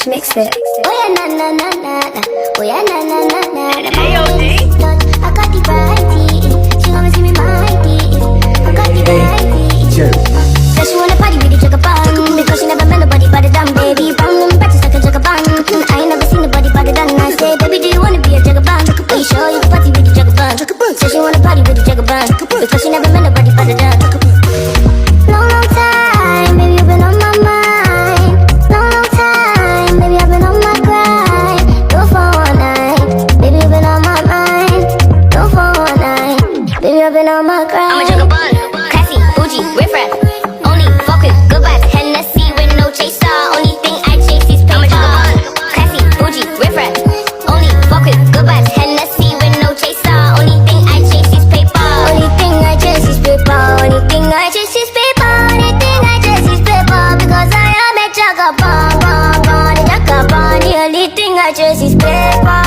Mix it. Oh yeah, na na na na na. Oh yeah, na na na na na. I got the variety. She wanna see me my teeth. I got the variety. Says she wanna party with the jugabang because she never met nobody but a damn baby. Bang them practice like a jugabang. I ain't never seen nobody but a damn. I say, baby, do you wanna be a jugabang? Are you sure you can party with the jugabang? Says she wanna party with the jugabang because she never met nobody but a damn. Long, long time, baby, you've been on my mind. Long, long time, baby, I've been on my grind. Go for one night, baby, you've been on my mind. Go for one night, baby, I've been on my grind. I'm a jugabang, classy, bougie, riff-raff. Only fuck with good vibes, Hennessy with no chaser. Only thing I chase is paper. I'm a jugabang, classy, bougie, riff-raff. Only fuck with good vibes, Hennessy with no chaser. Only thing I chase is paper. Only thing I chase is paper. Only thing I chase is paper. Only thing I chase is paper. Because I am a jugabang, bang, bang, jugabang. The only thing I chase is paper.